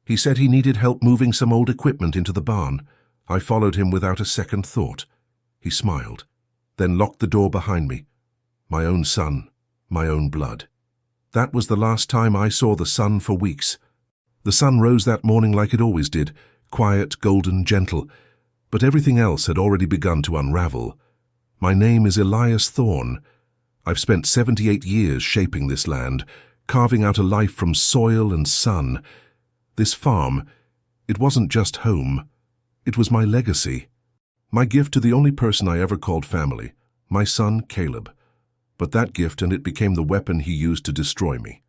He said he needed help moving some old equipment into the barn. I followed him without a second thought. He smiled, then locked the door behind me. My own son, my own blood. That was the last time I saw the sun for weeks. The sun rose that morning like it always did, quiet, golden, gentle, but everything else had already begun to unravel. My name is Elias Thorne. I've spent 78 years shaping this land, carving out a life from soil and sun. This farm, it wasn't just home. It was my legacy. My gift to the only person I ever called family, my son Caleb. But that gift and it became the weapon he used to destroy me.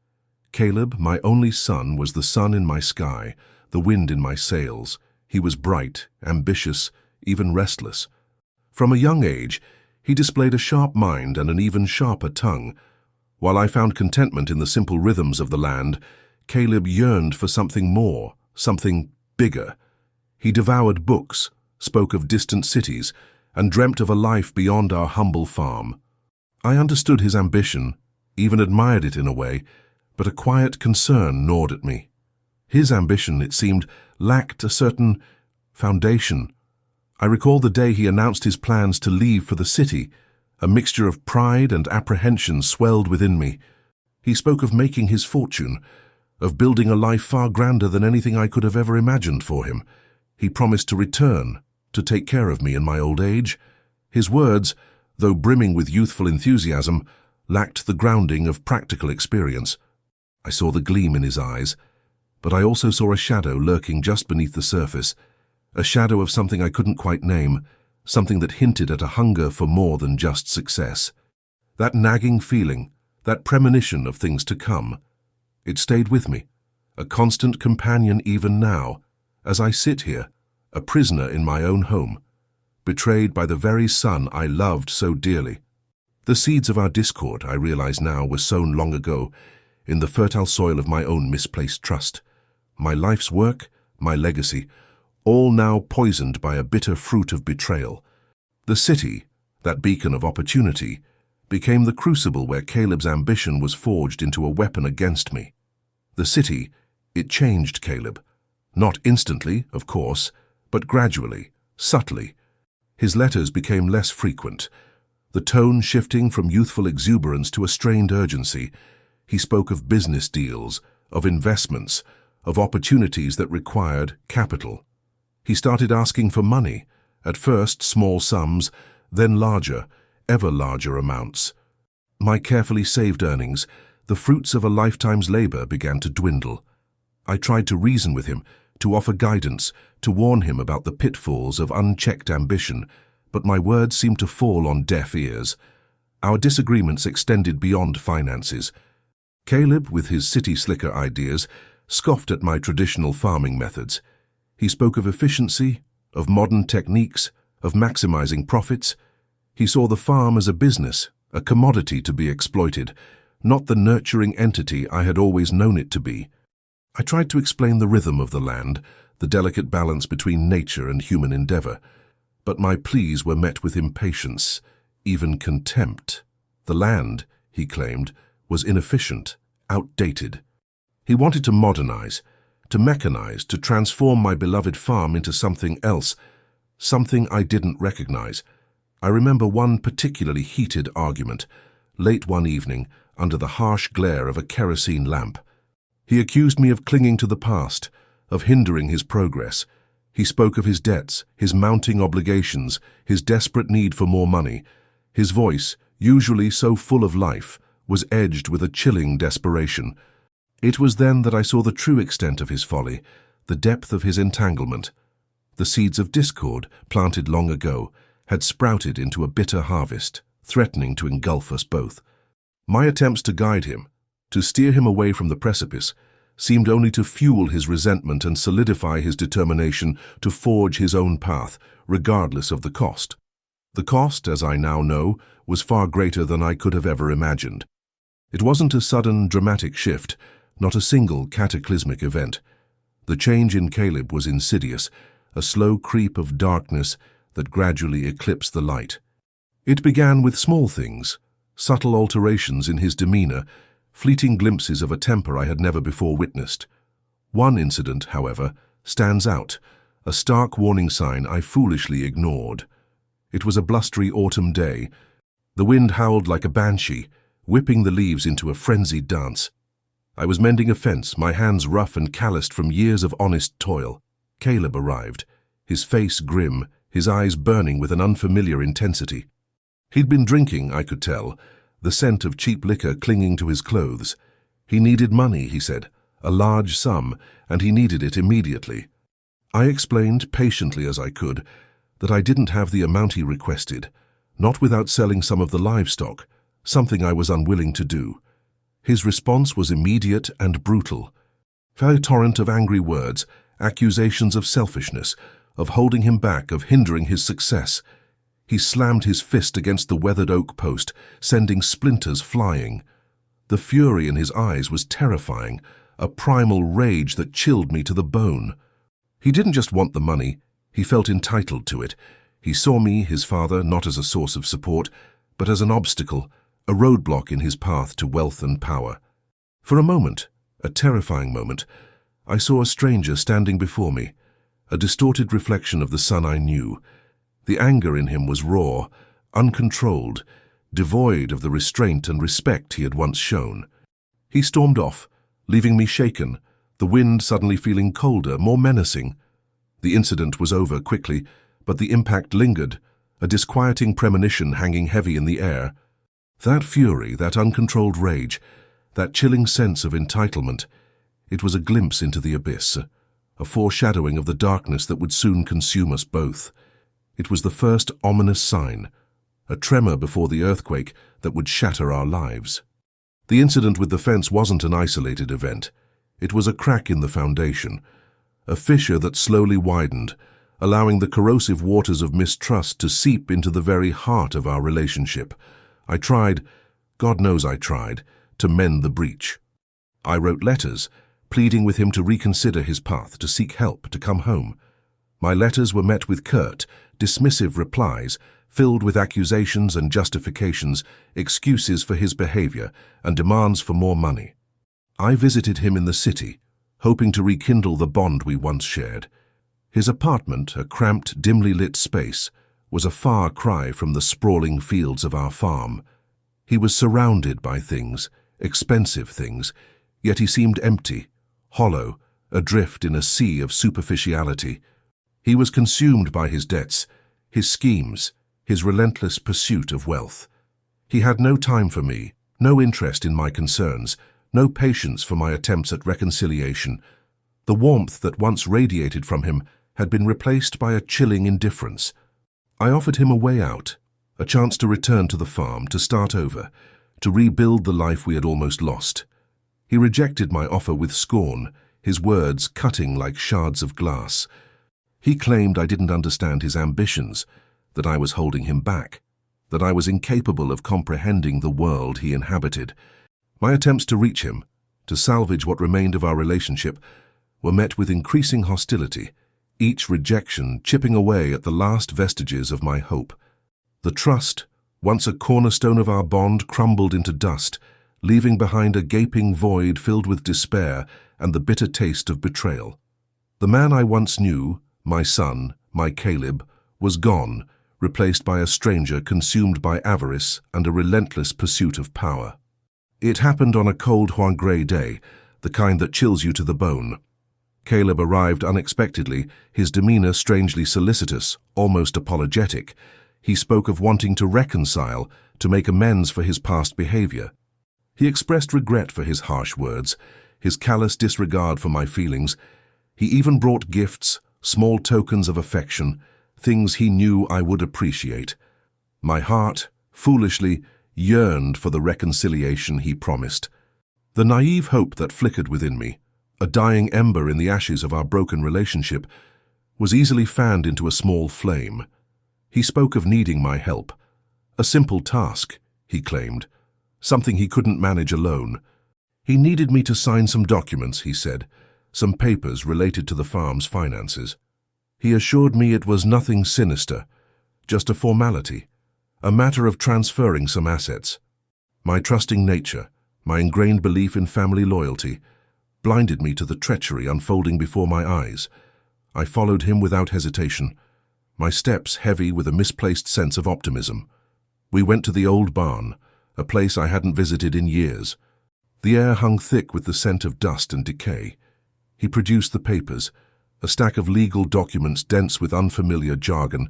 Caleb, my only son, was the sun in my sky, the wind in my sails. He was bright, ambitious, even restless. From a young age, he displayed a sharp mind and an even sharper tongue. While I found contentment in the simple rhythms of the land, Caleb yearned for something more, something bigger. He devoured books, spoke of distant cities, and dreamt of a life beyond our humble farm. I understood his ambition, even admired it in a way, but a quiet concern gnawed at me. His ambition, it seemed, lacked a certain foundation. I recall the day he announced his plans to leave for the city. A mixture of pride and apprehension swelled within me. He spoke of making his fortune, of building a life far grander than anything I could have ever imagined for him. He promised to return, to take care of me in my old age. His words, though brimming with youthful enthusiasm, lacked the grounding of practical experience. I saw the gleam in his eyes, but I also saw a shadow lurking just beneath the surface, a shadow of something I couldn't quite name, something that hinted at a hunger for more than just success. That nagging feeling, that premonition of things to come, it stayed with me, a constant companion even now, as I sit here, a prisoner in my own home, betrayed by the very son I loved so dearly. The seeds of our discord, I realize now, were sown long ago in the fertile soil of my own misplaced trust. My life's work, my legacy, all now poisoned by a bitter fruit of betrayal. The city, that beacon of opportunity, became the crucible where Caleb's ambition was forged into a weapon against me. The city, it changed Caleb. Not instantly, of course, but gradually, subtly. His letters became less frequent, the tone shifting from youthful exuberance to a strained urgency. He spoke of business deals, of investments, of opportunities that required capital. He started asking for money, at first small sums, then larger, ever larger amounts. My carefully saved earnings, the fruits of a lifetime's labor, began to dwindle. I tried to reason with him, to offer guidance, to warn him about the pitfalls of unchecked ambition, but my words seemed to fall on deaf ears. Our disagreements extended beyond finances. Caleb, with his city slicker ideas, scoffed at my traditional farming methods. He spoke of efficiency, of modern techniques, of maximizing profits. He saw the farm as a business, a commodity to be exploited, not the nurturing entity I had always known it to be. I tried to explain the rhythm of the land, the delicate balance between nature and human endeavor, but my pleas were met with impatience, even contempt. The land, he claimed, was inefficient, outdated. He wanted to modernize, to mechanize, to transform my beloved farm into something else, something I didn't recognize. I remember one particularly heated argument, late one evening, under the harsh glare of a kerosene lamp. He accused me of clinging to the past, of hindering his progress. He spoke of his debts, his mounting obligations, his desperate need for more money. His voice, usually so full of life, was edged with a chilling desperation. It was then that I saw the true extent of his folly, the depth of his entanglement. The seeds of discord, planted long ago, had sprouted into a bitter harvest, threatening to engulf us both. My attempts to guide him, to steer him away from the precipice, seemed only to fuel his resentment and solidify his determination to forge his own path, regardless of the cost. The cost, as I now know, was far greater than I could have ever imagined. It wasn't a sudden, dramatic shift, not a single cataclysmic event. The change in Caleb was insidious, a slow creep of darkness that gradually eclipsed the light. It began with small things, subtle alterations in his demeanor, fleeting glimpses of a temper I had never before witnessed. One incident, however, stands out, a stark warning sign I foolishly ignored. It was a blustery autumn day. The wind howled like a banshee, whipping the leaves into a frenzied dance. I was mending a fence, my hands rough and calloused from years of honest toil. Caleb arrived, his face grim, his eyes burning with an unfamiliar intensity. He'd been drinking, I could tell, the scent of cheap liquor clinging to his clothes. He needed money, he said, a large sum, and he needed it immediately. I explained, patiently as I could, that I didn't have the amount he requested, not without selling some of the livestock, something I was unwilling to do. His response was immediate and brutal. A torrent of angry words, accusations of selfishness, of holding him back, of hindering his success. He slammed his fist against the weathered oak post, sending splinters flying. The fury in his eyes was terrifying, a primal rage that chilled me to the bone. He didn't just want the money, he felt entitled to it. He saw me, his father, not as a source of support, but as an obstacle, a roadblock in his path to wealth and power. For a moment, a terrifying moment, I saw a stranger standing before me, a distorted reflection of the son I knew. The anger in him was raw, uncontrolled, devoid of the restraint and respect he had once shown. He stormed off, leaving me shaken, the wind suddenly feeling colder, more menacing. The incident was over quickly, but the impact lingered, a disquieting premonition hanging heavy in the air. That fury, that uncontrolled rage, that chilling sense of entitlement, it was a glimpse into the abyss, a foreshadowing of the darkness that would soon consume us both. It was the first ominous sign, a tremor before the earthquake that would shatter our lives. The incident with the fence wasn't an isolated event. It was a crack in the foundation, a fissure that slowly widened, allowing the corrosive waters of mistrust to seep into the very heart of our relationship. I tried, God knows I tried, to mend the breach. I wrote letters, pleading with him to reconsider his path, to seek help, to come home. My letters were met with curt, dismissive replies, filled with accusations and justifications, excuses for his behavior, and demands for more money. I visited him in the city, hoping to rekindle the bond we once shared. His apartment, a cramped, dimly lit space, was a far cry from the sprawling fields of our farm. He was surrounded by things, expensive things, yet he seemed empty, hollow, adrift in a sea of superficiality. He was consumed by his debts, his schemes, his relentless pursuit of wealth. He had no time for me, no interest in my concerns, no patience for my attempts at reconciliation. The warmth that once radiated from him had been replaced by a chilling indifference. I offered him a way out, a chance to return to the farm, to start over, to rebuild the life we had almost lost. He rejected my offer with scorn, his words cutting like shards of glass. He claimed I didn't understand his ambitions, that I was holding him back, that I was incapable of comprehending the world he inhabited. My attempts to reach him, to salvage what remained of our relationship, were met with increasing hostility, each rejection chipping away at the last vestiges of my hope. The trust, once a cornerstone of our bond, crumbled into dust, leaving behind a gaping void filled with despair and the bitter taste of betrayal. The man I once knew, my son, my Caleb, was gone, replaced by a stranger consumed by avarice and a relentless pursuit of power. It happened on a cold Huanggrey day, the kind that chills you to the bone. Caleb arrived unexpectedly, his demeanor strangely solicitous, almost apologetic. He spoke of wanting to reconcile, to make amends for his past behavior. He expressed regret for his harsh words, his callous disregard for my feelings. He even brought gifts, small tokens of affection, things he knew I would appreciate. My heart, foolishly, yearned for the reconciliation he promised. The naive hope that flickered within me, a dying ember in the ashes of our broken relationship, was easily fanned into a small flame. He spoke of needing my help. A simple task, he claimed, something he couldn't manage alone. He needed me to sign some documents, he said, some papers related to the farm's finances. He assured me it was nothing sinister, just a formality, a matter of transferring some assets. My trusting nature, my ingrained belief in family loyalty, blinded me to the treachery unfolding before my eyes. I followed him without hesitation, my steps heavy with a misplaced sense of optimism. We went to the old barn, a place I hadn't visited in years. The air hung thick with the scent of dust and decay. He produced the papers, a stack of legal documents dense with unfamiliar jargon.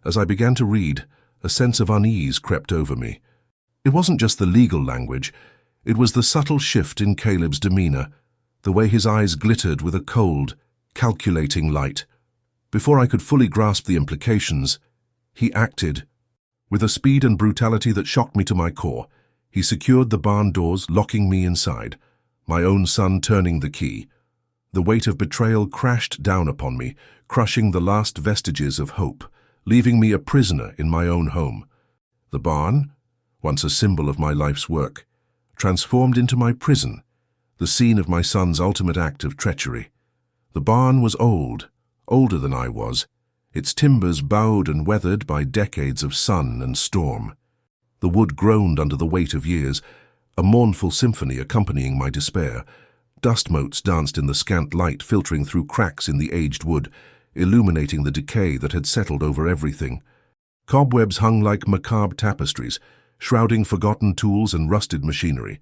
As I began to read, a sense of unease crept over me. It wasn't just the legal language, it was the subtle shift in Caleb's demeanor, the way his eyes glittered with a cold, calculating light. Before I could fully grasp the implications, he acted. With a speed and brutality that shocked me to my core, he secured the barn doors, locking me inside, my own son turning the key. The weight of betrayal crashed down upon me, crushing the last vestiges of hope, leaving me a prisoner in my own home. The barn, once a symbol of my life's work, transformed into my prison, the scene of my son's ultimate act of treachery. The barn was old, older than I was, its timbers bowed and weathered by decades of sun and storm. The wood groaned under the weight of years, a mournful symphony accompanying my despair. Dust motes danced in the scant light filtering through cracks in the aged wood, illuminating the decay that had settled over everything. Cobwebs hung like macabre tapestries, shrouding forgotten tools and rusted machinery.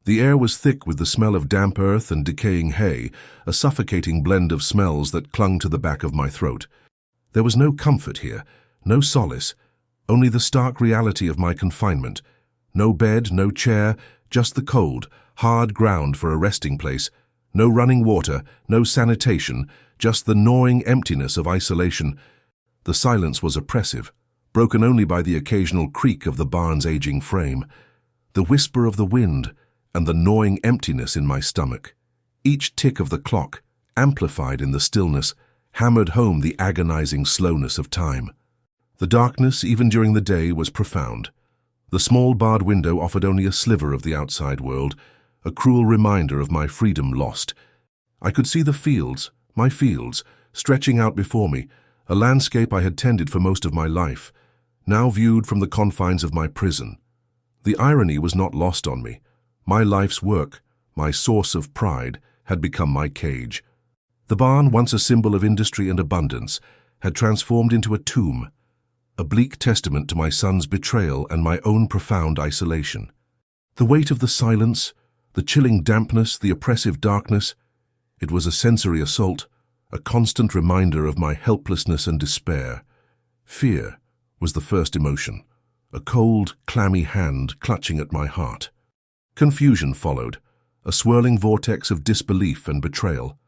The air was thick with the smell of damp earth and decaying hay, a suffocating blend of smells that clung to the back of my throat. There was no comfort here, no solace, only the stark reality of my confinement. No bed, no chair, just the cold, hard ground for a resting place. No running water, no sanitation, just the gnawing emptiness of isolation. The silence was oppressive, broken only by the occasional creak of the barn's aging frame, the whisper of the wind, and the gnawing emptiness in my stomach. Each tick of the clock, amplified in the stillness, hammered home the agonizing slowness of time. The darkness, even during the day, was profound. The small barred window offered only a sliver of the outside world, a cruel reminder of my freedom lost. I could see the fields, my fields, stretching out before me, a landscape I had tended for most of my life, now viewed from the confines of my prison. The irony was not lost on me. My life's work, my source of pride, had become my cage. The barn, once a symbol of industry and abundance, had transformed into a tomb, a bleak testament to my son's betrayal and my own profound isolation. The weight of the silence, the chilling dampness, the oppressive darkness, it was a sensory assault, a constant reminder of my helplessness and despair. Fear was the first emotion, a cold, clammy hand clutching at my heart. Confusion followed, a swirling vortex of disbelief and betrayal.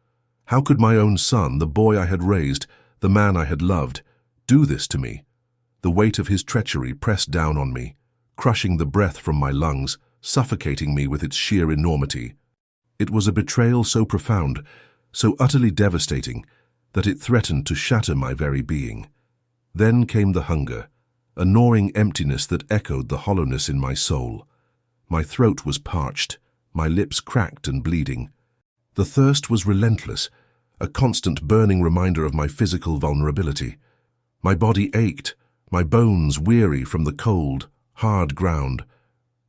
How could my own son, the boy I had raised, the man I had loved, do this to me? The weight of his treachery pressed down on me, crushing the breath from my lungs, suffocating me with its sheer enormity. It was a betrayal so profound, so utterly devastating, that it threatened to shatter my very being. Then came the hunger, a gnawing emptiness that echoed the hollowness in my soul. My throat was parched, my lips cracked and bleeding. The thirst was relentless, a constant burning reminder of my physical vulnerability. My body ached, my bones weary from the cold, hard ground.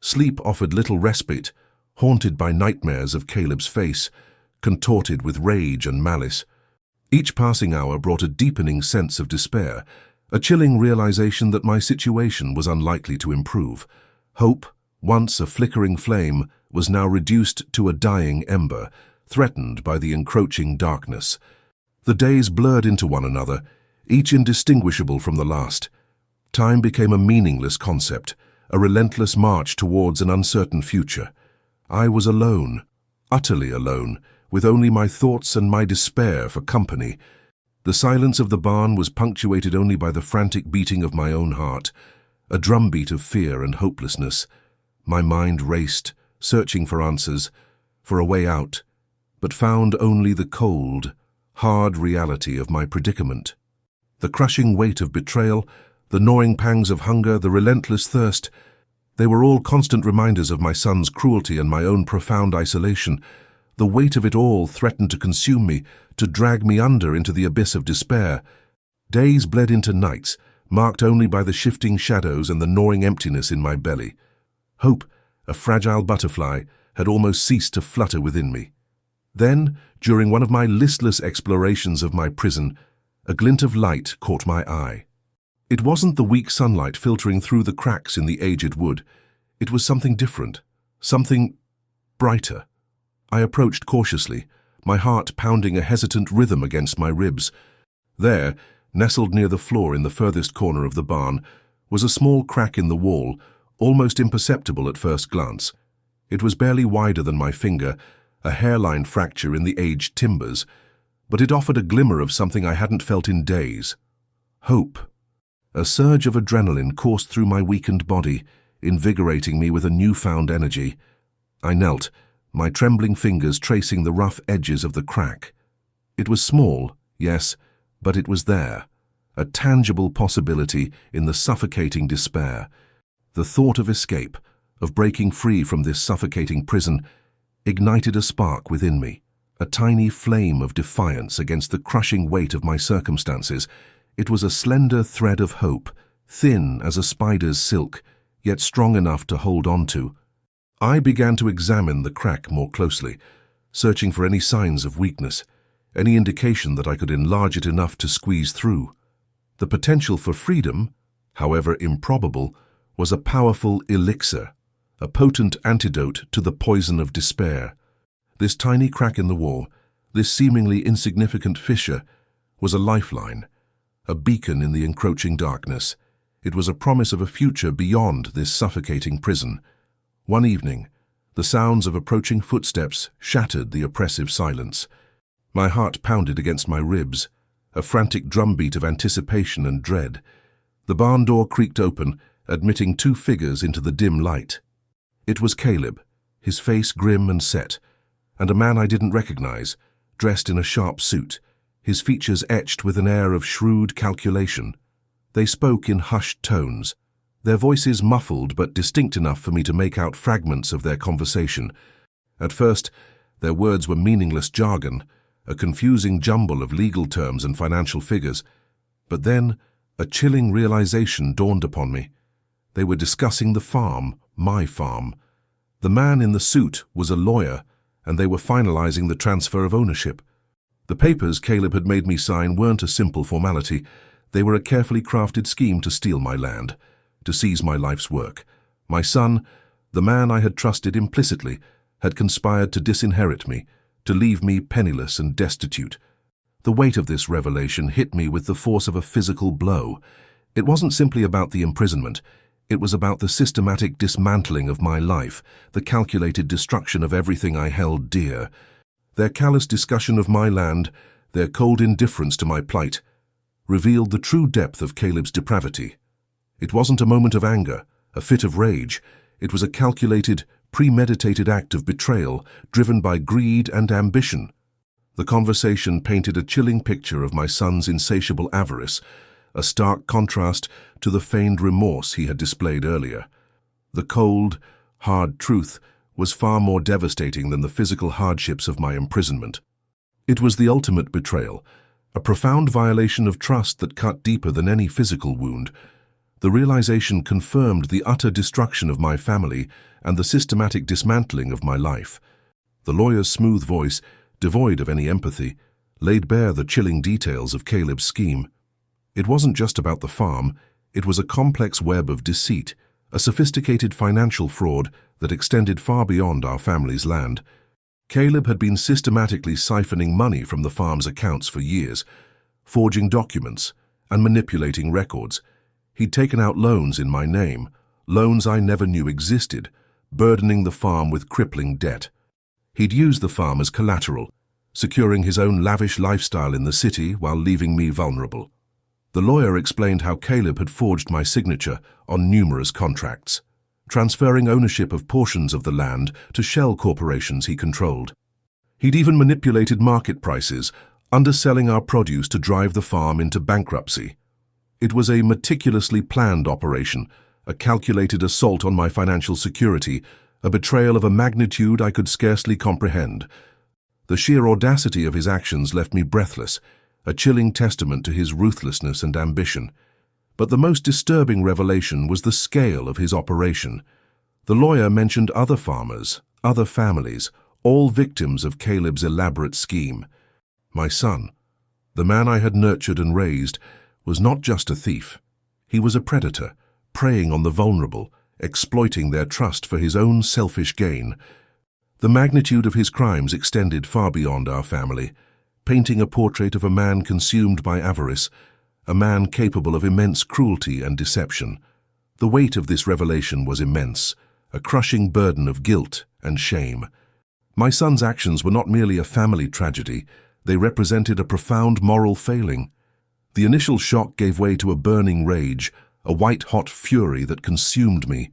Sleep offered little respite, haunted by nightmares of Caleb's face, contorted with rage and malice. Each passing hour brought a deepening sense of despair, a chilling realization that my situation was unlikely to improve. Hope, once a flickering flame, was now reduced to a dying ember, threatened by the encroaching darkness. The days blurred into one another, each indistinguishable from the last. Time became a meaningless concept, a relentless march towards an uncertain future. I was alone, utterly alone, with only my thoughts and my despair for company. The silence of the barn was punctuated only by the frantic beating of my own heart, a drumbeat of fear and hopelessness. My mind raced, searching for answers, for a way out, but found only the cold, hard reality of my predicament. The crushing weight of betrayal, the gnawing pangs of hunger, the relentless thirst, they were all constant reminders of my son's cruelty and my own profound isolation. The weight of it all threatened to consume me, to drag me under into the abyss of despair. Days bled into nights, marked only by the shifting shadows and the gnawing emptiness in my belly. Hope, a fragile butterfly, had almost ceased to flutter within me. Then, during one of my listless explorations of my prison, a glint of light caught my eye. It wasn't the weak sunlight filtering through the cracks in the aged wood. It was something different, something brighter. I approached cautiously, my heart pounding a hesitant rhythm against my ribs. There, nestled near the floor in the furthest corner of the barn, was a small crack in the wall, almost imperceptible at first glance. It was barely wider than my finger, a hairline fracture in the aged timbers, but it offered a glimmer of something I hadn't felt in days. Hope. A surge of adrenaline coursed through my weakened body, invigorating me with a newfound energy. I knelt, my trembling fingers tracing the rough edges of the crack. It was small, yes, but it was there, a tangible possibility in the suffocating despair. The thought of escape, of breaking free from this suffocating prison, ignited a spark within me, a tiny flame of defiance against the crushing weight of my circumstances. It was a slender thread of hope, thin as a spider's silk, yet strong enough to hold on to. I began to examine the crack more closely, searching for any signs of weakness, any indication that I could enlarge it enough to squeeze through. The potential for freedom, however improbable, was a powerful elixir, a potent antidote to the poison of despair. This tiny crack in the wall, this seemingly insignificant fissure, was a lifeline, a beacon in the encroaching darkness. It was a promise of a future beyond this suffocating prison. One evening, the sounds of approaching footsteps shattered the oppressive silence. My heart pounded against my ribs, a frantic drumbeat of anticipation and dread. The barn door creaked open, admitting two figures into the dim light. It was Caleb, his face grim and set, and a man I didn't recognize, dressed in a sharp suit, his features etched with an air of shrewd calculation. They spoke in hushed tones, their voices muffled but distinct enough for me to make out fragments of their conversation. At first, their words were meaningless jargon, a confusing jumble of legal terms and financial figures. But then, a chilling realization dawned upon me. They were discussing the farm, my farm. The man in the suit was a lawyer, and they were finalizing the transfer of ownership. The papers Caleb had made me sign weren't a simple formality. They were a carefully crafted scheme to steal my land, to seize my life's work. My son, the man I had trusted implicitly, had conspired to disinherit me, to leave me penniless and destitute. The weight of this revelation hit me with the force of a physical blow. It wasn't simply about the imprisonment. It was about the systematic dismantling of my life, the calculated destruction of everything I held dear. Their callous discussion of my land, their cold indifference to my plight, revealed the true depth of Caleb's depravity. It wasn't a moment of anger, a fit of rage. It was a calculated, premeditated act of betrayal, driven by greed and ambition. The conversation painted a chilling picture of my son's insatiable avarice, a stark contrast to the feigned remorse he had displayed earlier. The cold, hard truth was far more devastating than the physical hardships of my imprisonment. It was the ultimate betrayal, a profound violation of trust that cut deeper than any physical wound. The realization confirmed the utter destruction of my family and the systematic dismantling of my life. The lawyer's smooth voice, devoid of any empathy, laid bare the chilling details of Caleb's scheme. It wasn't just about the farm, it was a complex web of deceit, a sophisticated financial fraud that extended far beyond our family's land. Caleb had been systematically siphoning money from the farm's accounts for years, forging documents and manipulating records. He'd taken out loans in my name, loans I never knew existed, burdening the farm with crippling debt. He'd used the farm as collateral, securing his own lavish lifestyle in the city while leaving me vulnerable. The lawyer explained how Caleb had forged my signature on numerous contracts, transferring ownership of portions of the land to shell corporations he controlled. He'd even manipulated market prices, underselling our produce to drive the farm into bankruptcy. It was a meticulously planned operation, a calculated assault on my financial security, a betrayal of a magnitude I could scarcely comprehend. The sheer audacity of his actions left me breathless, a chilling testament to his ruthlessness and ambition. But the most disturbing revelation was the scale of his operation. The lawyer mentioned other farmers, other families, all victims of Caleb's elaborate scheme. My son, the man I had nurtured and raised, was not just a thief. He was a predator, preying on the vulnerable, exploiting their trust for his own selfish gain. The magnitude of his crimes extended far beyond our family, painting a portrait of a man consumed by avarice, a man capable of immense cruelty and deception. The weight of this revelation was immense, a crushing burden of guilt and shame. My son's actions were not merely a family tragedy, they represented a profound moral failing. The initial shock gave way to a burning rage, a white-hot fury that consumed me.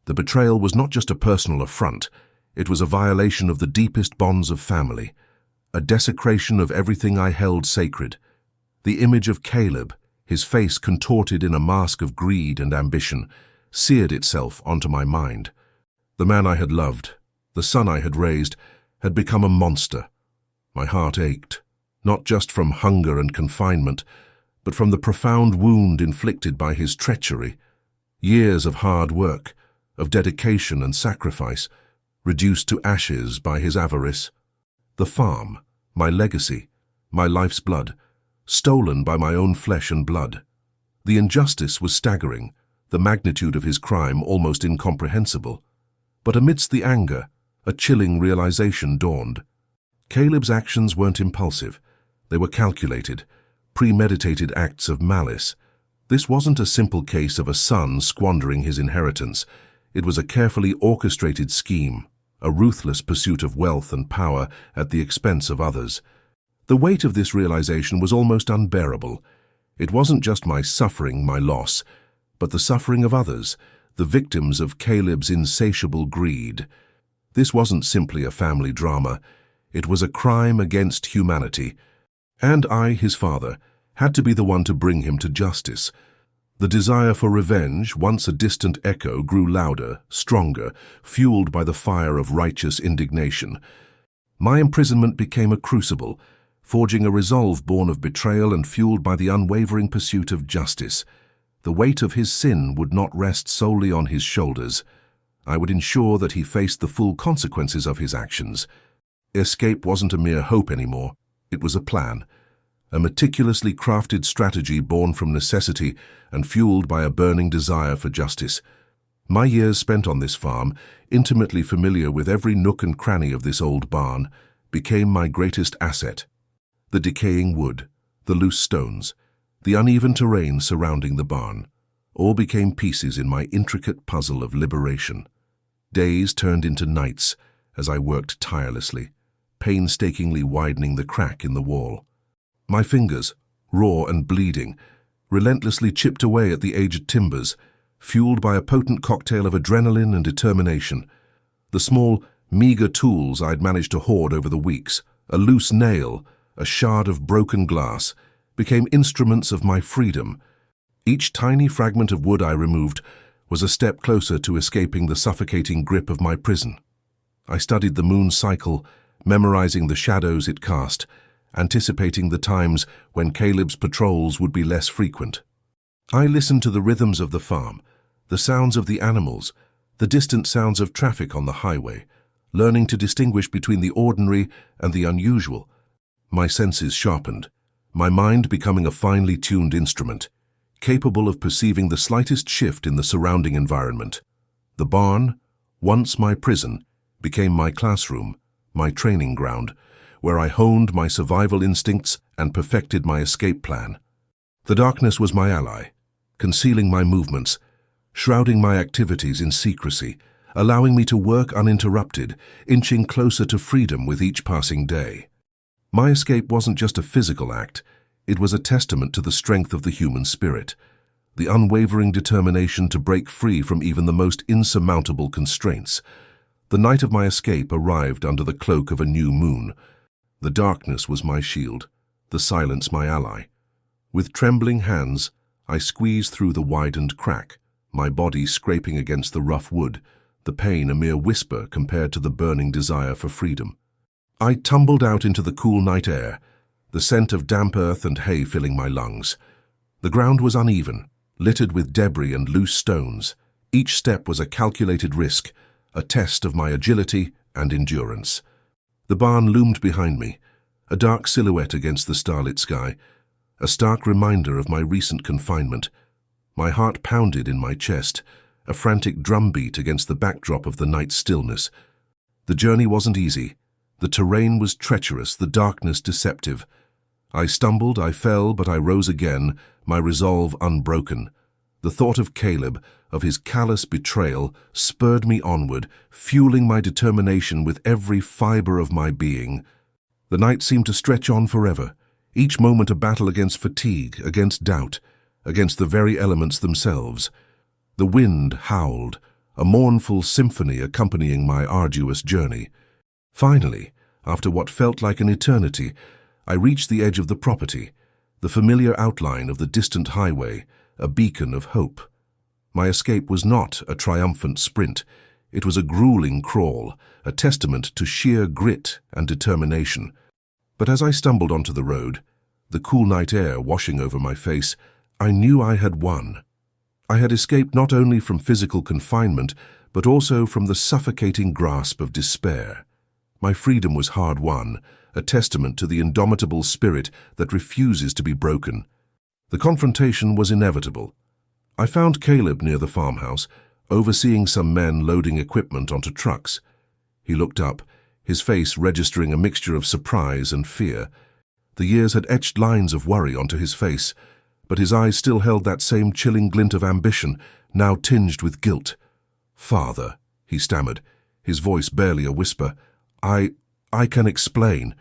The betrayal was not just a personal affront, it was a violation of the deepest bonds of family, a desecration of everything I held sacred. The image of Caleb, his face contorted in a mask of greed and ambition, seared itself onto my mind. The man I had loved, the son I had raised, had become a monster. My heart ached, not just from hunger and confinement, but from the profound wound inflicted by his treachery. Years of hard work, of dedication and sacrifice, reduced to ashes by his avarice. The farm, my legacy, my life's blood, stolen by my own flesh and blood. The injustice was staggering, the magnitude of his crime almost incomprehensible. But amidst the anger, a chilling realization dawned. Caleb's actions weren't impulsive. They were calculated, premeditated acts of malice. This wasn't a simple case of a son squandering his inheritance. It was a carefully orchestrated scheme, a ruthless pursuit of wealth and power at the expense of others. The weight of this realization was almost unbearable. It wasn't just my suffering, my loss, but the suffering of others, the victims of Caleb's insatiable greed. This wasn't simply a family drama. It was a crime against humanity. And I, his father, had to be the one to bring him to justice. The desire for revenge, once a distant echo, grew louder, stronger, fueled by the fire of righteous indignation. My imprisonment became a crucible, forging a resolve born of betrayal and fueled by the unwavering pursuit of justice. The weight of his sin would not rest solely on his shoulders. I would ensure that he faced the full consequences of his actions. Escape wasn't a mere hope anymore. It was a plan, a meticulously crafted strategy born from necessity and fueled by a burning desire for justice. My years spent on this farm, intimately familiar with every nook and cranny of this old barn, became my greatest asset. The decaying wood, the loose stones, the uneven terrain surrounding the barn, all became pieces in my intricate puzzle of liberation. Days turned into nights as I worked tirelessly, painstakingly widening the crack in the wall. My fingers, raw and bleeding, relentlessly chipped away at the aged timbers, fueled by a potent cocktail of adrenaline and determination. The small, meager tools I'd managed to hoard over the weeks, a loose nail, a shard of broken glass, became instruments of my freedom. Each tiny fragment of wood I removed was a step closer to escaping the suffocating grip of my prison. I studied the moon's cycle, memorizing the shadows it cast, anticipating the times when Caleb's patrols would be less frequent. I listened to the rhythms of the farm, the sounds of the animals, the distant sounds of traffic on the highway, learning to distinguish between the ordinary and the unusual. My senses sharpened, my mind becoming a finely tuned instrument, capable of perceiving the slightest shift in the surrounding environment. The barn, once my prison, became my classroom, my training ground, where I honed my survival instincts and perfected my escape plan. The darkness was my ally, concealing my movements, shrouding my activities in secrecy, allowing me to work uninterrupted, inching closer to freedom with each passing day. My escape wasn't just a physical act, it was a testament to the strength of the human spirit, the unwavering determination to break free from even the most insurmountable constraints. The night of my escape arrived under the cloak of a new moon. The darkness was my shield, the silence my ally. With trembling hands, I squeezed through the widened crack, my body scraping against the rough wood, the pain a mere whisper compared to the burning desire for freedom. I tumbled out into the cool night air, the scent of damp earth and hay filling my lungs. The ground was uneven, littered with debris and loose stones. Each step was a calculated risk, a test of my agility and endurance. The barn loomed behind me, a dark silhouette against the starlit sky, a stark reminder of my recent confinement. My heart pounded in my chest, a frantic drumbeat against the backdrop of the night's stillness. The journey wasn't easy. The terrain was treacherous, the darkness deceptive. I stumbled, I fell, but I rose again, my resolve unbroken. The thought of Caleb, of his callous betrayal, spurred me onward, fueling my determination with every fiber of my being. The night seemed to stretch on forever, each moment a battle against fatigue, against doubt, against the very elements themselves. The wind howled, a mournful symphony accompanying my arduous journey. Finally, after what felt like an eternity, I reached the edge of the property, the familiar outline of the distant highway, a beacon of hope. My escape was not a triumphant sprint. It was a grueling crawl, a testament to sheer grit and determination. But as I stumbled onto the road, the cool night air washing over my face, I knew I had won. I had escaped not only from physical confinement, but also from the suffocating grasp of despair. My freedom was hard won, a testament to the indomitable spirit that refuses to be broken. The confrontation was inevitable. I found Caleb near the farmhouse, overseeing some men loading equipment onto trucks. He looked up, his face registering a mixture of surprise and fear. The years had etched lines of worry onto his face, but his eyes still held that same chilling glint of ambition, now tinged with guilt. "Father," he stammered, his voice barely a whisper, I can explain."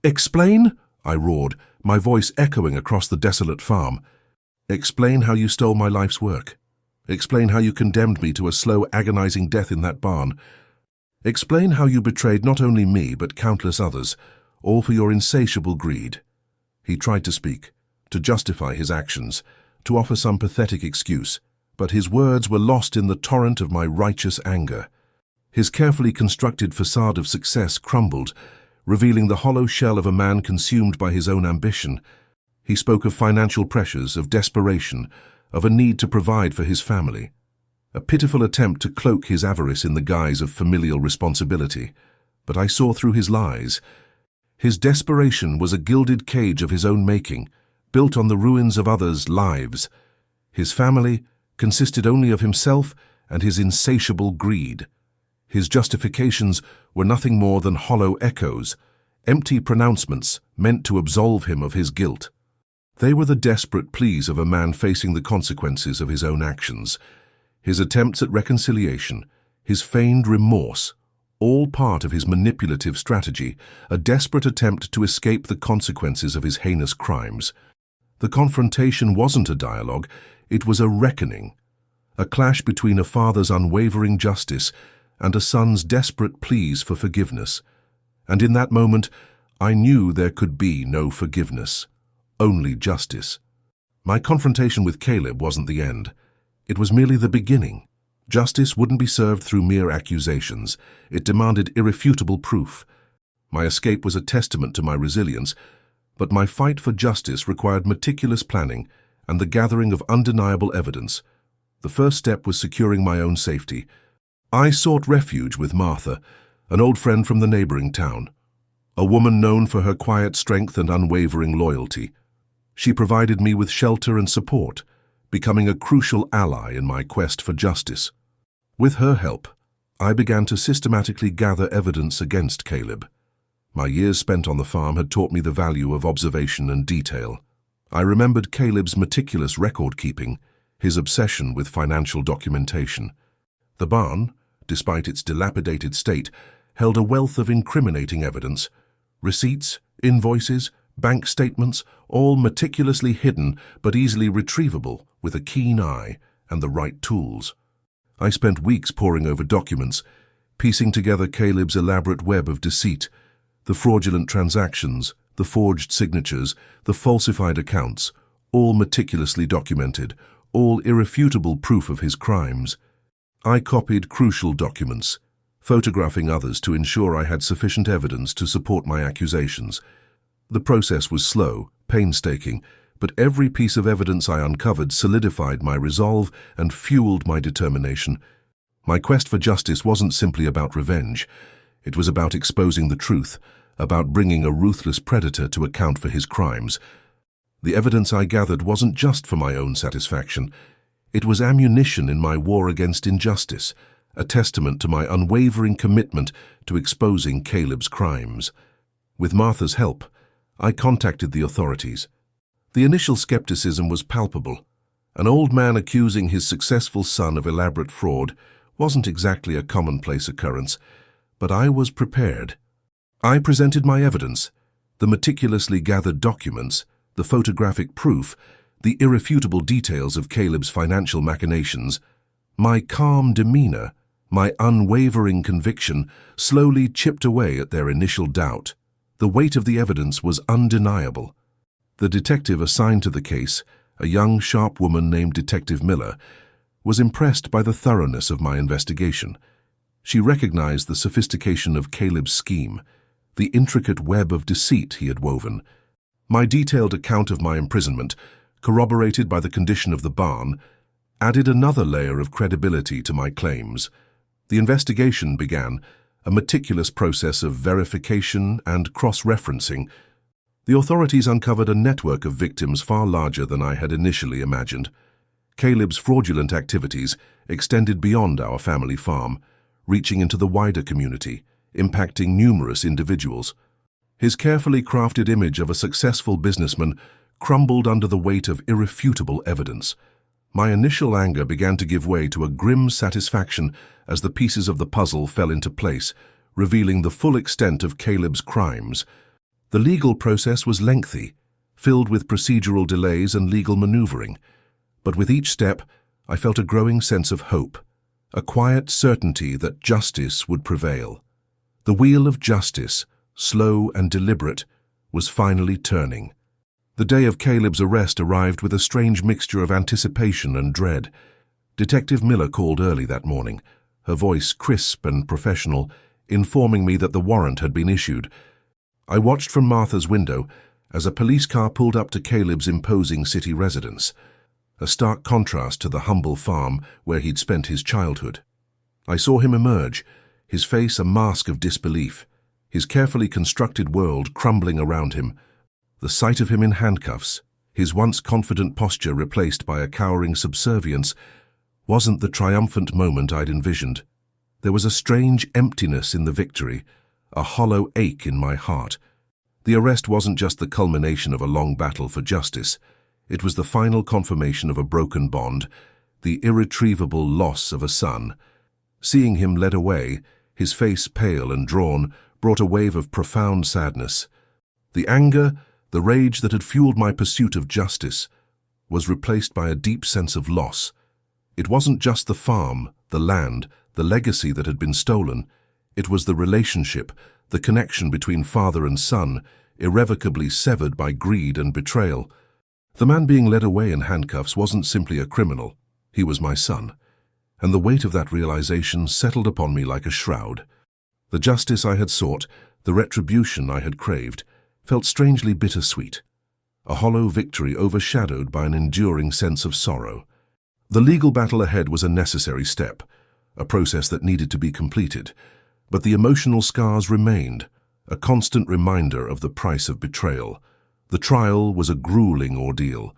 "Explain?" I roared, my voice echoing across the desolate farm. "Explain how you stole my life's work. Explain how you condemned me to a slow, agonizing death in that barn. Explain how you betrayed not only me, but countless others, all for your insatiable greed." He tried to speak, to justify his actions, to offer some pathetic excuse, but his words were lost in the torrent of my righteous anger. His carefully constructed facade of success crumbled, revealing the hollow shell of a man consumed by his own ambition. He spoke of financial pressures, of desperation, of a need to provide for his family. A pitiful attempt to cloak his avarice in the guise of familial responsibility. But I saw through his lies. His desperation was a gilded cage of his own making, built on the ruins of others' lives. His family consisted only of himself and his insatiable greed. His justifications were nothing more than hollow echoes, empty pronouncements meant to absolve him of his guilt. They were the desperate pleas of a man facing the consequences of his own actions. His attempts at reconciliation, his feigned remorse, all part of his manipulative strategy, a desperate attempt to escape the consequences of his heinous crimes. The confrontation wasn't a dialogue, it was a reckoning, a clash between a father's unwavering justice and a son's desperate pleas for forgiveness. And in that moment, I knew there could be no forgiveness, only justice. My confrontation with Caleb wasn't the end. It was merely the beginning. Justice wouldn't be served through mere accusations. It demanded irrefutable proof. My escape was a testament to my resilience, but my fight for justice required meticulous planning and the gathering of undeniable evidence. The first step was securing my own safety. I sought refuge with Martha, an old friend from the neighboring town, a woman known for her quiet strength and unwavering loyalty. She provided me with shelter and support, becoming a crucial ally in my quest for justice. With her help, I began to systematically gather evidence against Caleb. My years spent on the farm had taught me the value of observation and detail. I remembered Caleb's meticulous record-keeping, his obsession with financial documentation. The barn, despite its dilapidated state, held a wealth of incriminating evidence. Receipts, invoices, bank statements, all meticulously hidden but easily retrievable with a keen eye and the right tools. I spent weeks poring over documents, piecing together Caleb's elaborate web of deceit, the fraudulent transactions, the forged signatures, the falsified accounts, all meticulously documented, all irrefutable proof of his crimes. I copied crucial documents, photographing others to ensure I had sufficient evidence to support my accusations. The process was slow, painstaking, but every piece of evidence I uncovered solidified my resolve and fueled my determination. My quest for justice wasn't simply about revenge. It was about exposing the truth, about bringing a ruthless predator to account for his crimes. The evidence I gathered wasn't just for my own satisfaction. It was ammunition in my war against injustice, a testament to my unwavering commitment to exposing Caleb's crimes. With Martha's help, I contacted the authorities. The initial skepticism was palpable. An old man accusing his successful son of elaborate fraud wasn't exactly a commonplace occurrence, but I was prepared. I presented my evidence, the meticulously gathered documents, the photographic proof, the irrefutable details of Caleb's financial machinations. My calm demeanor, my unwavering conviction, slowly chipped away at their initial doubt. The weight of the evidence was undeniable. The detective assigned to the case, a young, sharp woman named Detective Miller, was impressed by the thoroughness of my investigation. She recognized the sophistication of Caleb's scheme, the intricate web of deceit he had woven. My detailed account of my imprisonment, corroborated by the condition of the barn, added another layer of credibility to my claims. The investigation began, a meticulous process of verification and cross-referencing. The authorities uncovered a network of victims far larger than I had initially imagined. Caleb's fraudulent activities extended beyond our family farm, reaching into the wider community, impacting numerous individuals. His carefully crafted image of a successful businessman crumbled under the weight of irrefutable evidence. My initial anger began to give way to a grim satisfaction as the pieces of the puzzle fell into place, revealing the full extent of Caleb's crimes. The legal process was lengthy, filled with procedural delays and legal maneuvering. But with each step, I felt a growing sense of hope, a quiet certainty that justice would prevail. The wheel of justice, slow and deliberate, was finally turning. The day of Caleb's arrest arrived with a strange mixture of anticipation and dread. Detective Miller called early that morning, her voice crisp and professional, informing me that the warrant had been issued. I watched from Martha's window as a police car pulled up to Caleb's imposing city residence, a stark contrast to the humble farm where he'd spent his childhood. I saw him emerge, his face a mask of disbelief, his carefully constructed world crumbling around him. The sight of him in handcuffs, his once confident posture replaced by a cowering subservience, wasn't the triumphant moment I'd envisioned. There was a strange emptiness in the victory, a hollow ache in my heart. The arrest wasn't just the culmination of a long battle for justice. It was the final confirmation of a broken bond, the irretrievable loss of a son. Seeing him led away, his face pale and drawn, brought a wave of profound sadness. The anger, the rage that had fueled my pursuit of justice, was replaced by a deep sense of loss. It wasn't just the farm, the land, the legacy that had been stolen. It was the relationship, the connection between father and son, irrevocably severed by greed and betrayal. The man being led away in handcuffs wasn't simply a criminal. He was my son. And the weight of that realization settled upon me like a shroud. The justice I had sought, the retribution I had craved, felt strangely bittersweet, a hollow victory overshadowed by an enduring sense of sorrow. The legal battle ahead was a necessary step, a process that needed to be completed, but the emotional scars remained, a constant reminder of the price of betrayal. The trial was a grueling ordeal.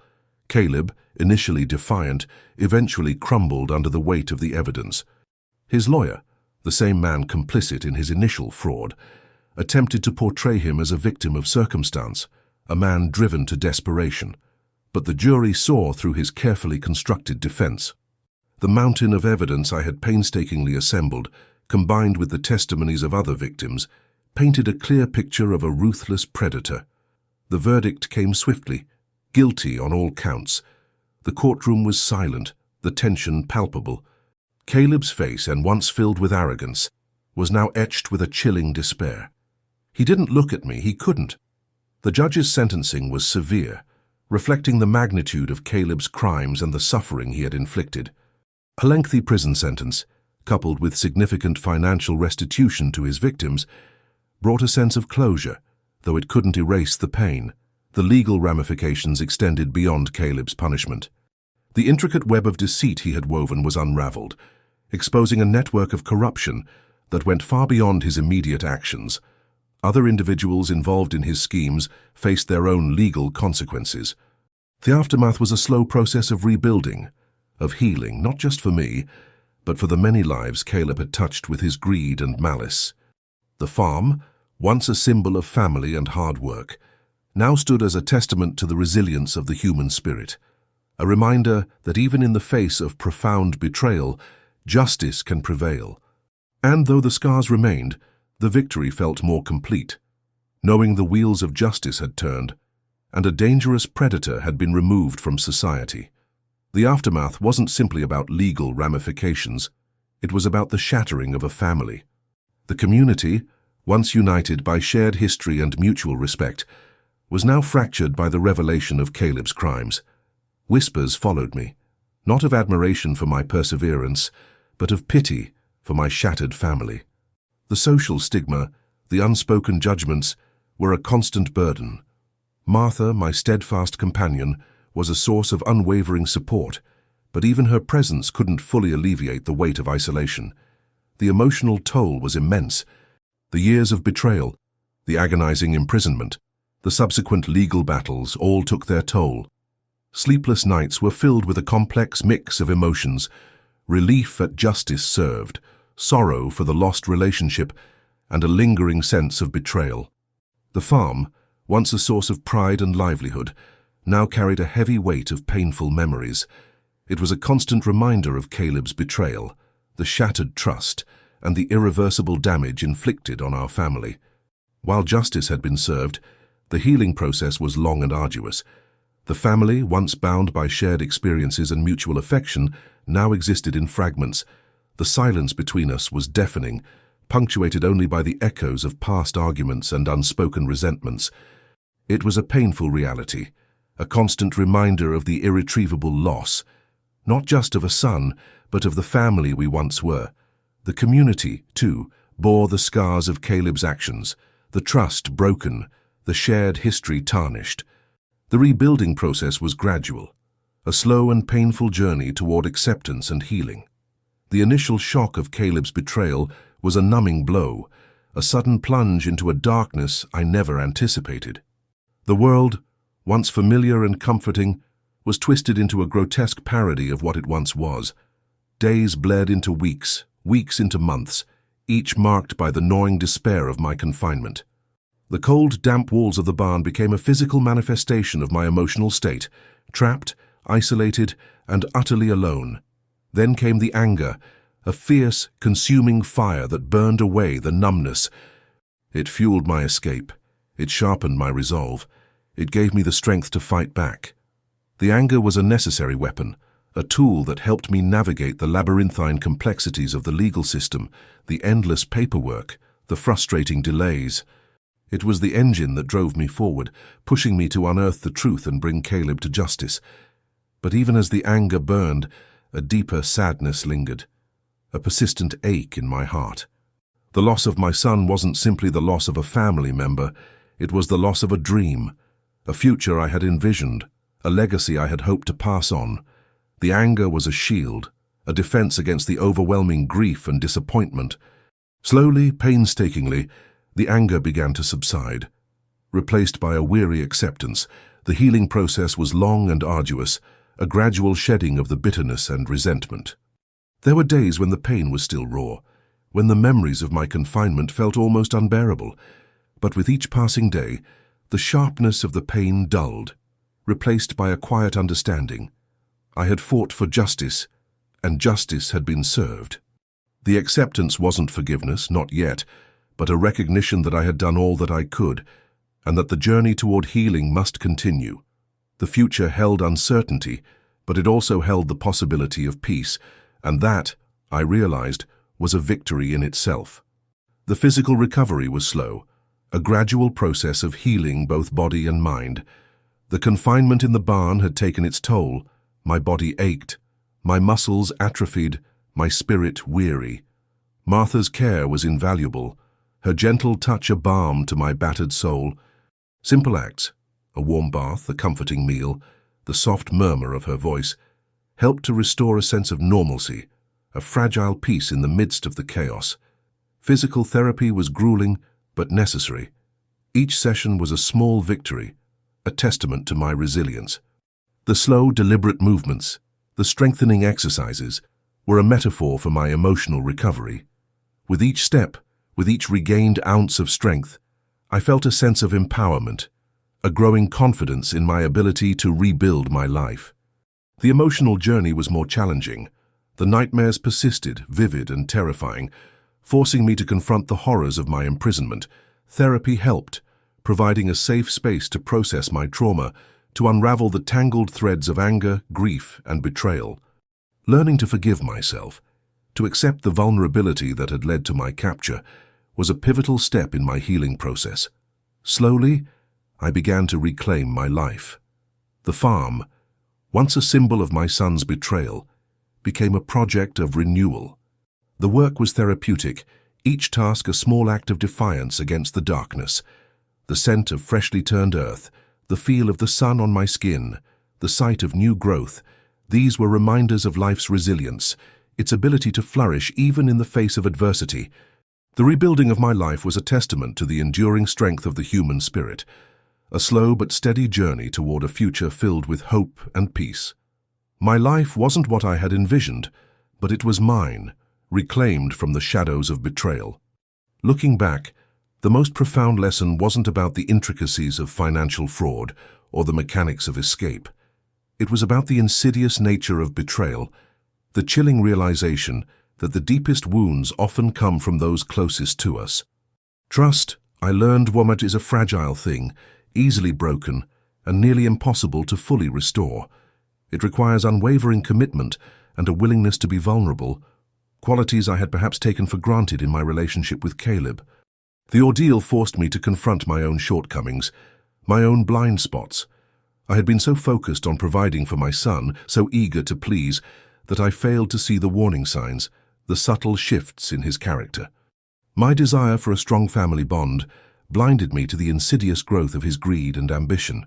Caleb, initially defiant, eventually crumbled under the weight of the evidence. His lawyer, the same man complicit in his initial fraud, attempted to portray him as a victim of circumstance, a man driven to desperation. But the jury saw through his carefully constructed defense. The mountain of evidence I had painstakingly assembled, combined with the testimonies of other victims, painted a clear picture of a ruthless predator. The verdict came swiftly, guilty on all counts. The courtroom was silent, the tension palpable. Caleb's face, and once filled with arrogance, was now etched with a chilling despair. He didn't look at me, he couldn't. The judge's sentencing was severe, reflecting the magnitude of Caleb's crimes and the suffering he had inflicted. A lengthy prison sentence, coupled with significant financial restitution to his victims, brought a sense of closure, though it couldn't erase the pain. The legal ramifications extended beyond Caleb's punishment. The intricate web of deceit he had woven was unraveled, exposing a network of corruption, that went far beyond his immediate actions. Other individuals involved in his schemes faced their own legal consequences. The aftermath was a slow process of rebuilding, of healing, not just for me, but for the many lives Caleb had touched with his greed and malice. The farm, once a symbol of family and hard work, now stood as a testament to the resilience of the human spirit, a reminder that even in the face of profound betrayal, justice can prevail. And though the scars remained, the victory felt more complete, knowing the wheels of justice had turned, and a dangerous predator had been removed from society. The aftermath wasn't simply about legal ramifications, it was about the shattering of a family. The community, once united by shared history and mutual respect, was now fractured by the revelation of Caleb's crimes. Whispers followed me, not of admiration for my perseverance, but of pity for my shattered family. The social stigma, the unspoken judgments, were a constant burden. Martha, my steadfast companion, was a source of unwavering support, but even her presence couldn't fully alleviate the weight of isolation. The emotional toll was immense. The years of betrayal, the agonizing imprisonment, the subsequent legal battles all took their toll. Sleepless nights were filled with a complex mix of emotions: relief at justice served, sorrow for the lost relationship, and a lingering sense of betrayal. The farm, once a source of pride and livelihood, now carried a heavy weight of painful memories. It was a constant reminder of Caleb's betrayal, the shattered trust, and the irreversible damage inflicted on our family. While justice had been served, the healing process was long and arduous. The family, once bound by shared experiences and mutual affection, now existed in fragments. The silence between us was deafening, punctuated only by the echoes of past arguments and unspoken resentments. It was a painful reality, a constant reminder of the irretrievable loss, not just of a son, but of the family we once were. The community, too, bore the scars of Caleb's actions, the trust broken, the shared history tarnished. The rebuilding process was gradual, a slow and painful journey toward acceptance and healing. The initial shock of Caleb's betrayal was a numbing blow, a sudden plunge into a darkness I never anticipated. The world, once familiar and comforting, was twisted into a grotesque parody of what it once was. Days bled into weeks, weeks into months, each marked by the gnawing despair of my confinement. The cold, damp walls of the barn became a physical manifestation of my emotional state, trapped, isolated, and utterly alone. Then came the anger, a fierce, consuming fire that burned away the numbness. It fueled my escape. It sharpened my resolve. It gave me the strength to fight back. The anger was a necessary weapon, a tool that helped me navigate the labyrinthine complexities of the legal system, the endless paperwork, the frustrating delays. It was the engine that drove me forward, pushing me to unearth the truth and bring Caleb to justice. But even as the anger burned, a deeper sadness lingered, a persistent ache in my heart. The loss of my son wasn't simply the loss of a family member, it was the loss of a dream, a future I had envisioned, a legacy I had hoped to pass on. The anger was a shield, a defense against the overwhelming grief and disappointment. Slowly, painstakingly, the anger began to subside. Replaced by a weary acceptance, the healing process was long and arduous, a gradual shedding of the bitterness and resentment. There were days when the pain was still raw, when the memories of my confinement felt almost unbearable. But with each passing day, the sharpness of the pain dulled, replaced by a quiet understanding. I had fought for justice, and justice had been served. The acceptance wasn't forgiveness, not yet, but a recognition that I had done all that I could, and that the journey toward healing must continue. The future held uncertainty, but it also held the possibility of peace, and that, I realized, was a victory in itself. The physical recovery was slow, a gradual process of healing both body and mind. The confinement in the barn had taken its toll. My body ached, my muscles atrophied, my spirit weary. Martha's care was invaluable, her gentle touch a balm to my battered soul. Simple acts, a warm bath, a comforting meal, the soft murmur of her voice, helped to restore a sense of normalcy, a fragile peace in the midst of the chaos. Physical therapy was grueling but necessary. Each session was a small victory, a testament to my resilience. The slow, deliberate movements, the strengthening exercises, were a metaphor for my emotional recovery. With each step, with each regained ounce of strength, I felt a sense of empowerment, a growing confidence in my ability to rebuild my life. The emotional journey was more challenging. The nightmares persisted, vivid and terrifying, forcing me to confront the horrors of my imprisonment. Therapy helped, providing a safe space to process my trauma, to unravel the tangled threads of anger, grief, and betrayal. Learning to forgive myself, to accept the vulnerability that had led to my capture, was a pivotal step in my healing process. Slowly, I began to reclaim my life. The farm, once a symbol of my son's betrayal, became a project of renewal. The work was therapeutic, each task a small act of defiance against the darkness. The scent of freshly turned earth, the feel of the sun on my skin, the sight of new growth, these were reminders of life's resilience, its ability to flourish even in the face of adversity. The rebuilding of my life was a testament to the enduring strength of the human spirit, a slow but steady journey toward a future filled with hope and peace. My life wasn't what I had envisioned, but it was mine, reclaimed from the shadows of betrayal. Looking back, the most profound lesson wasn't about the intricacies of financial fraud or the mechanics of escape. It was about the insidious nature of betrayal, the chilling realization that the deepest wounds often come from those closest to us. Trust, I learned, is a fragile thing, easily broken, and nearly impossible to fully restore. It requires unwavering commitment and a willingness to be vulnerable, qualities I had perhaps taken for granted in my relationship with Caleb. The ordeal forced me to confront my own shortcomings, my own blind spots. I had been so focused on providing for my son, so eager to please, that I failed to see the warning signs, the subtle shifts in his character. My desire for a strong family bond blinded me to the insidious growth of his greed and ambition.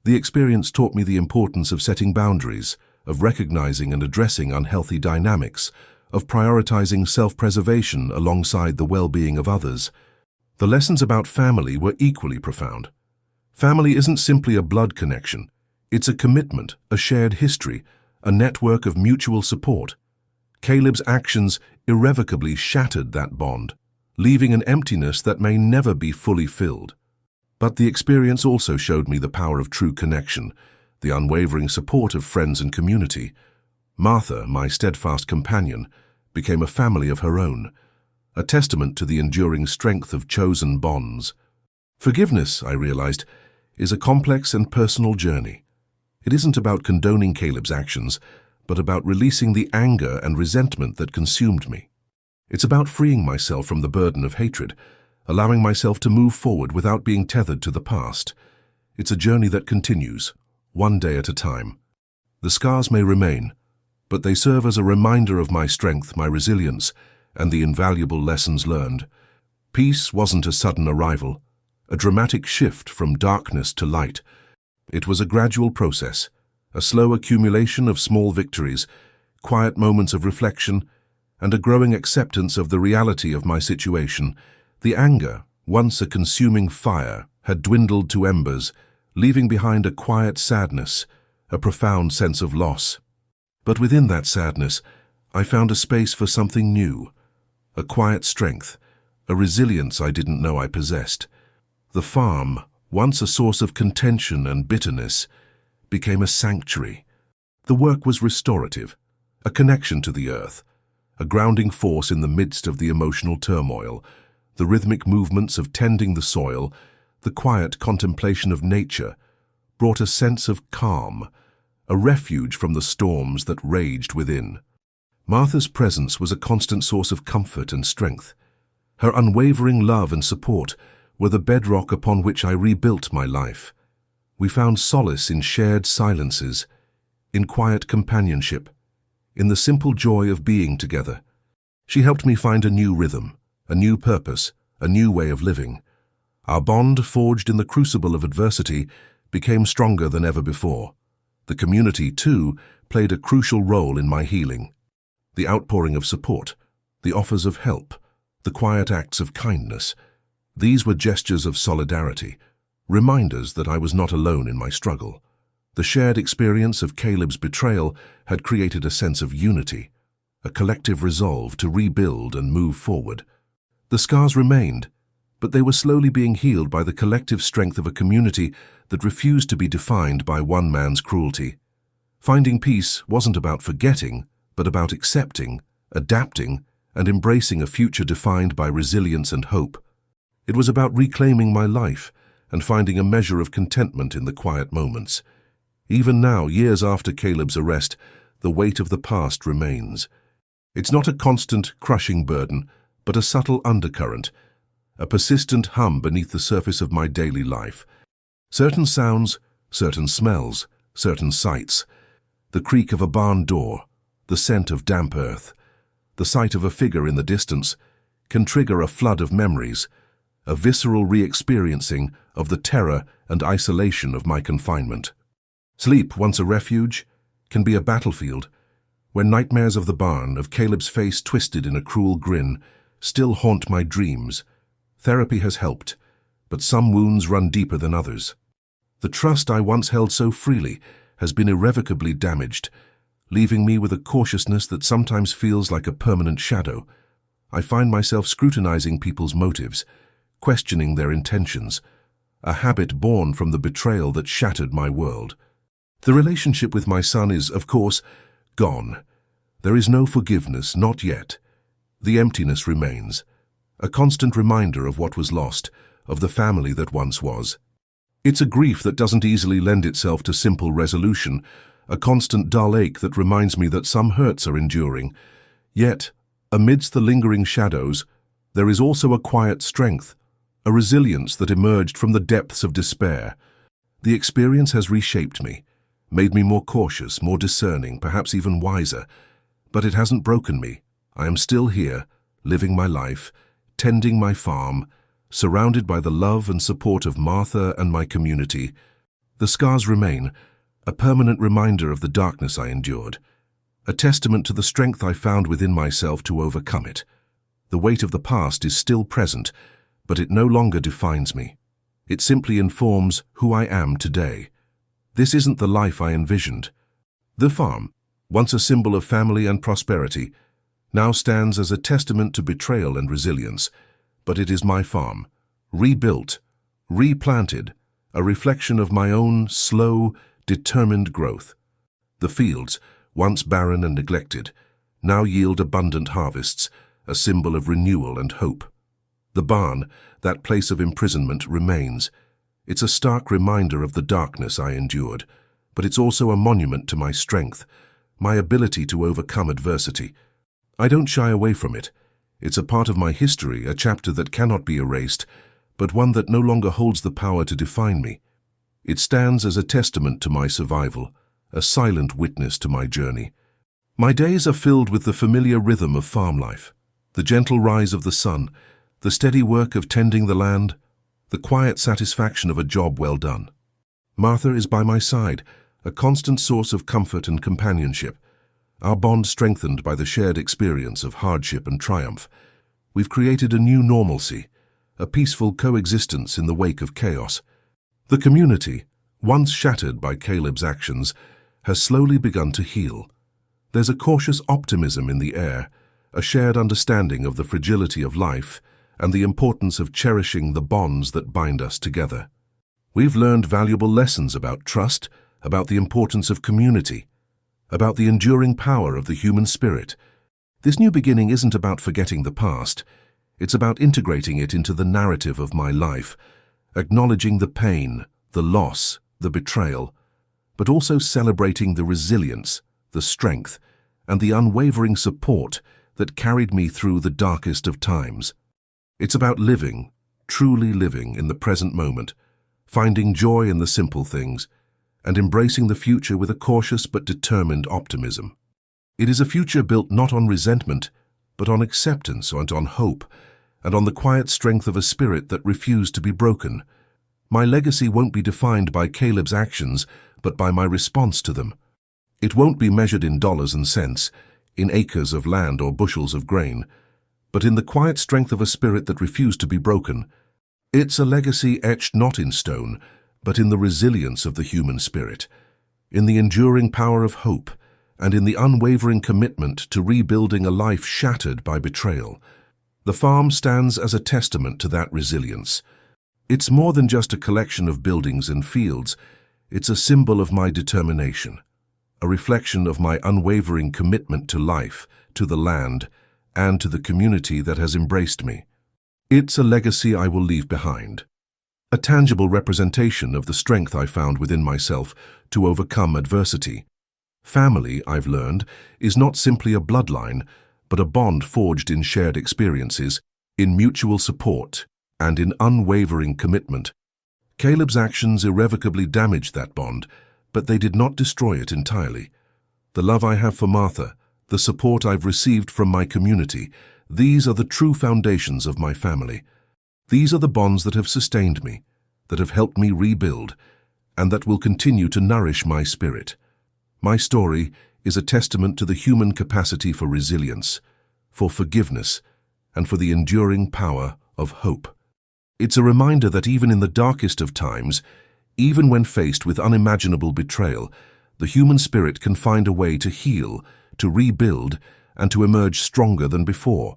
The experience taught me the importance of setting boundaries, of recognizing and addressing unhealthy dynamics, of prioritizing self-preservation alongside the well-being of others. The lessons about family were equally profound. Family isn't simply a blood connection. It's a commitment, a shared history, a network of mutual support. Caleb's actions irrevocably shattered that bond, leaving an emptiness that may never be fully filled. But the experience also showed me the power of true connection, the unwavering support of friends and community. Martha, my steadfast companion, became a family of her own, a testament to the enduring strength of chosen bonds. Forgiveness, I realized, is a complex and personal journey. It isn't about condoning Caleb's actions, but about releasing the anger and resentment that consumed me. It's about freeing myself from the burden of hatred, allowing myself to move forward without being tethered to the past. It's a journey that continues, one day at a time. The scars may remain, but they serve as a reminder of my strength, my resilience, and the invaluable lessons learned. Peace wasn't a sudden arrival, a dramatic shift from darkness to light. It was a gradual process, a slow accumulation of small victories, quiet moments of reflection, and a growing acceptance of the reality of my situation. The anger, once a consuming fire, had dwindled to embers, leaving behind a quiet sadness, a profound sense of loss. But within that sadness, I found a space for something new, a quiet strength, a resilience I didn't know I possessed. The farm, once a source of contention and bitterness, became a sanctuary. The work was restorative, a connection to the earth, a grounding force in the midst of the emotional turmoil. The rhythmic movements of tending the soil, the quiet contemplation of nature, brought a sense of calm, a refuge from the storms that raged within. Martha's presence was a constant source of comfort and strength. Her unwavering love and support were the bedrock upon which I rebuilt my life. We found solace in shared silences, in quiet companionship, in the simple joy of being together. She helped me find a new rhythm, a new purpose, a new way of living. Our bond, forged in the crucible of adversity, became stronger than ever before. The community, too, played a crucial role in my healing. The outpouring of support, the offers of help, the quiet acts of kindness. These were gestures of solidarity, reminders that I was not alone in my struggle. The shared experience of Caleb's betrayal had created a sense of unity, a collective resolve to rebuild and move forward. The scars remained, but they were slowly being healed by the collective strength of a community that refused to be defined by one man's cruelty. Finding peace wasn't about forgetting, but about accepting, adapting, and embracing a future defined by resilience and hope. It was about reclaiming my life and finding a measure of contentment in the quiet moments. Even now, years after Caleb's arrest, the weight of the past remains. It's not a constant, crushing burden, but a subtle undercurrent, a persistent hum beneath the surface of my daily life. Certain sounds, certain smells, certain sights. The creak of a barn door, the scent of damp earth, the sight of a figure in the distance can trigger a flood of memories, a visceral re-experiencing of the terror and isolation of my confinement. Sleep, once a refuge, can be a battlefield, when nightmares of the barn, of Caleb's face twisted in a cruel grin, still haunt my dreams. Therapy has helped, but some wounds run deeper than others. The trust I once held so freely has been irrevocably damaged, leaving me with a cautiousness that sometimes feels like a permanent shadow. I find myself scrutinizing people's motives, questioning their intentions, a habit born from the betrayal that shattered my world. The relationship with my son is, of course, gone. There is no forgiveness, not yet. The emptiness remains, a constant reminder of what was lost, of the family that once was. It's a grief that doesn't easily lend itself to simple resolution, a constant dull ache that reminds me that some hurts are enduring. Yet, amidst the lingering shadows, there is also a quiet strength, a resilience that emerged from the depths of despair. The experience has reshaped me, made me more cautious, more discerning, perhaps even wiser. But it hasn't broken me. I am still here, living my life, tending my farm, surrounded by the love and support of Martha and my community. The scars remain, a permanent reminder of the darkness I endured, a testament to the strength I found within myself to overcome it. The weight of the past is still present, but it no longer defines me. It simply informs who I am today. This isn't the life I envisioned. The farm, once a symbol of family and prosperity, now stands as a testament to betrayal and resilience. But it is my farm, rebuilt, replanted, a reflection of my own slow, determined growth. The fields, once barren and neglected, now yield abundant harvests, a symbol of renewal and hope. The barn, that place of imprisonment, remains. It's a stark reminder of the darkness I endured, but it's also a monument to my strength, my ability to overcome adversity. I don't shy away from it. It's a part of my history, a chapter that cannot be erased, but one that no longer holds the power to define me. It stands as a testament to my survival, a silent witness to my journey. My days are filled with the familiar rhythm of farm life, the gentle rise of the sun, the steady work of tending the land, the quiet satisfaction of a job well done. Martha is by my side, a constant source of comfort and companionship, our bond strengthened by the shared experience of hardship and triumph. We've created a new normalcy, a peaceful coexistence in the wake of chaos. The community, once shattered by Caleb's actions, has slowly begun to heal. There's a cautious optimism in the air, a shared understanding of the fragility of life and the importance of cherishing the bonds that bind us together. We've learned valuable lessons about trust, about the importance of community, about the enduring power of the human spirit. This new beginning isn't about forgetting the past. It's about integrating it into the narrative of my life, acknowledging the pain, the loss, the betrayal, but also celebrating the resilience, the strength, and the unwavering support that carried me through the darkest of times. It's about living, truly living in the present moment, finding joy in the simple things, and embracing the future with a cautious but determined optimism. It is a future built not on resentment, but on acceptance and on hope, and on the quiet strength of a spirit that refused to be broken. My legacy won't be defined by Caleb's actions, but by my response to them. It won't be measured in dollars and cents, in acres of land or bushels of grain, but in the quiet strength of a spirit that refused to be broken. It's a legacy etched not in stone, but in the resilience of the human spirit, in the enduring power of hope, and in the unwavering commitment to rebuilding a life shattered by betrayal. The farm stands as a testament to that resilience. It's more than just a collection of buildings and fields. It's a symbol of my determination, a reflection of my unwavering commitment to life, to the land, and to the community that has embraced me. It's a legacy I will leave behind, a tangible representation of the strength I found within myself to overcome adversity. Family, I've learned, is not simply a bloodline, but a bond forged in shared experiences, in mutual support, and in unwavering commitment. Caleb's actions irrevocably damaged that bond, but they did not destroy it entirely. The love I have for Martha, the support I've received from my community, these are the true foundations of my family. These are the bonds that have sustained me, that have helped me rebuild, and that will continue to nourish my spirit. My story is a testament to the human capacity for resilience, for forgiveness, and for the enduring power of hope. It's a reminder that even in the darkest of times, even when faced with unimaginable betrayal, the human spirit can find a way to heal, to rebuild, and to emerge stronger than before.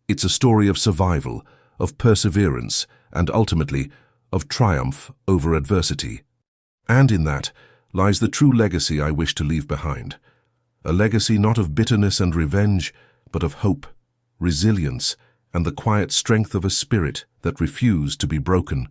It's a story of survival, of perseverance, and ultimately, of triumph over adversity. And in that lies the true legacy I wish to leave behind. A legacy not of bitterness and revenge, but of hope, resilience, and the quiet strength of a spirit that refused to be broken.